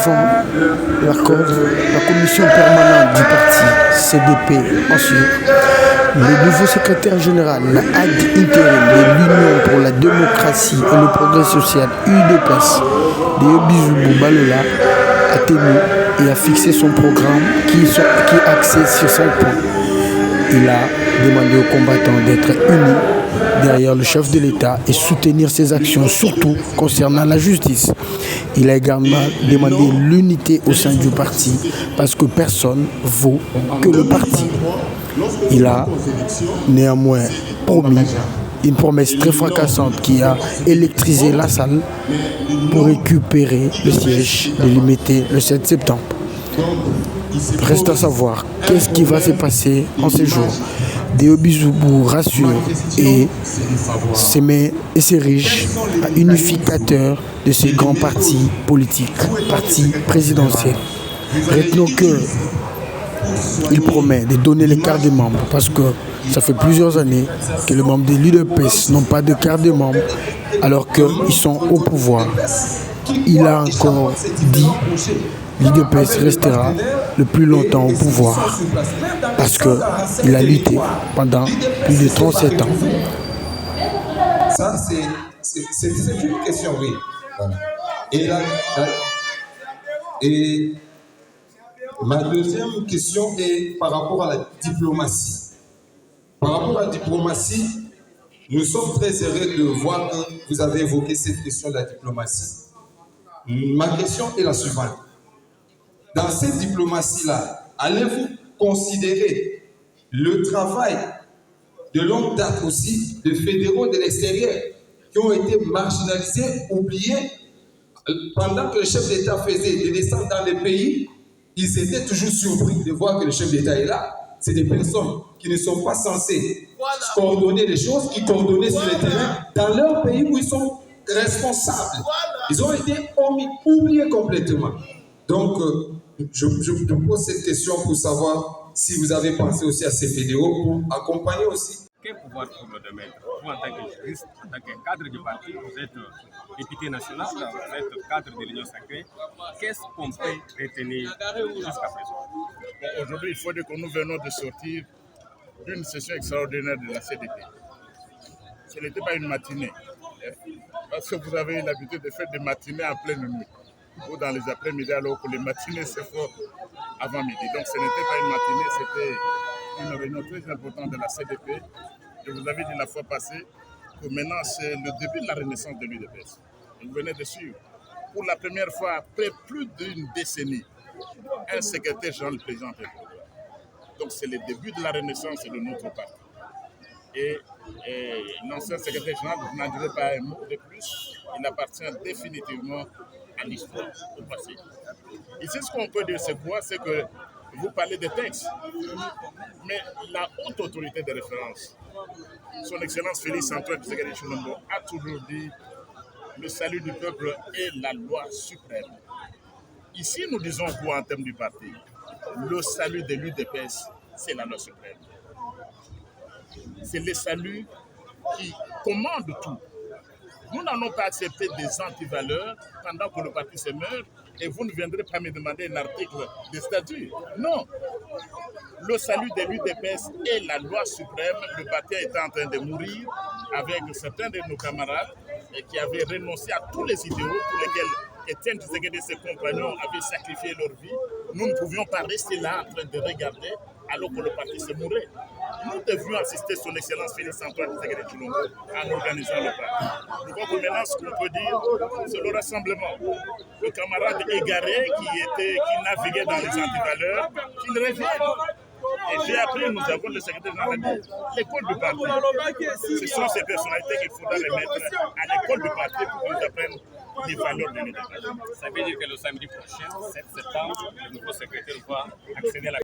devant la commission permanente du parti CDP. Ensuite, le nouveau secrétaire général, la HAD intérim de l'Union pour la démocratie et le progrès social UDPS, Deobizubou Balola, a tenu et a fixé son programme qui est axé sur 5 points. Il a demandé aux combattants d'être unis derrière le chef de l'État et soutenir ses actions, surtout concernant la justice. Il a également demandé l'unité au sein du parti parce que personne ne vaut que le parti. Il a néanmoins promis une promesse très fracassante qui a électrisé la salle pour récupérer le siège de l'UMT le 7 septembre. Reste à savoir qu'est-ce qui va se passer en ces jours. Deobizubou rassure et s'érige à unificateur de ces grands partis politiques, partis présidentiels. Retenons qu'il promet de donner les cartes de membres parce que ça fait plusieurs années que les membres de l'UDPS n'ont pas de carte de membre alors qu'ils sont au pouvoir. Il a encore dit l'UDPS restera le plus longtemps au pouvoir parce qu'il a lutté pendant plus de 37 ans. Ça, c'est une question, oui. Voilà. Et ma deuxième question est par rapport à la diplomatie. Par rapport à la diplomatie, nous sommes très heureux de voir que vous avez évoqué cette question de la diplomatie. Ma question est la suivante. Dans cette diplomatie-là, allez-vous considérer le travail de longue date aussi de fédéraux de l'extérieur qui ont été marginalisés, oubliés, pendant que le chef d'État faisait des descentes dans les pays, ils étaient toujours surpris de voir que le chef d'État est là. C'est des personnes qui ne sont pas censées coordonner les choses, qui coordonnaient sur le terrain dans leur pays où ils sont responsables. Ils ont été oubliés complètement. Donc, je pose cette question pour savoir si vous avez pensé aussi à ces fédéraux pour accompagner aussi. Quel pouvoir pour le domaine? Vous, en tant que juriste, en tant que cadre du parti, vous êtes député national, vous êtes cadre de l'Union sacrée. Qu'est-ce qu'on peut retenir jusqu'à présent? Bon, aujourd'hui, il faut dire que nous venons de sortir d'une session extraordinaire de la CDP. Ce n'était pas une matinée, parce que vous avez l'habitude de faire des matinées en pleine nuit ou dans les après-midi, alors que les matinées se font avant midi. Donc ce n'était pas une matinée, c'était une réunion très importante de la CDP. Je vous avais dit la fois passée que maintenant c'est le début de la renaissance de l'UDPS. Vous venez de suivre. Pour la première fois, après plus d'une décennie, un secrétaire général présente le pouvoir. Donc c'est le début de la renaissance de notre parti. Et l'ancien secrétaire général, je n'en dirai pas un mot de plus, il appartient définitivement à l'histoire, au passé. Ici, ce qu'on peut dire, c'est quoi? C'est que vous parlez des textes, mais la haute autorité de référence, son Excellence Félix-Antoine Tshisekedi Tshilombo, a toujours dit le salut du peuple est la loi suprême. Ici, nous disons quoi en termes du parti? Le salut de l'UDPS, c'est la loi suprême. C'est le salut qui commande tout. Nous n'allons pas accepter des antivaleurs pendant que le parti se meurt et vous ne viendrez pas me demander un article de statut. Non. Le salut de l'UDPS est la loi suprême. Le parti était en train de mourir avec certains de nos camarades qui avaient renoncé à tous les idéaux pour lesquels Étienne Tshisekedi et ses compagnons avaient sacrifié leur vie. Nous ne pouvions pas rester là en train de regarder alors que le parti se mourait. Nous devions assister son Excellence Félix-Antoine Tshisekedi Tshilombo en organisant le parti. Je crois que maintenant, ce qu'on peut dire, c'est le rassemblement. Le camarade égaré qui naviguait dans les antivaleurs, qu'il revienne. Et puis après, nous avons le secrétaire général, l'école du parti. Ce sont ces personnalités qu'il faudra les mettre à l'école du parti pour qu'ils apprennent les valeurs de l'État. Ça veut dire que le samedi prochain, 7 septembre, le nouveau secrétaire va accéder à la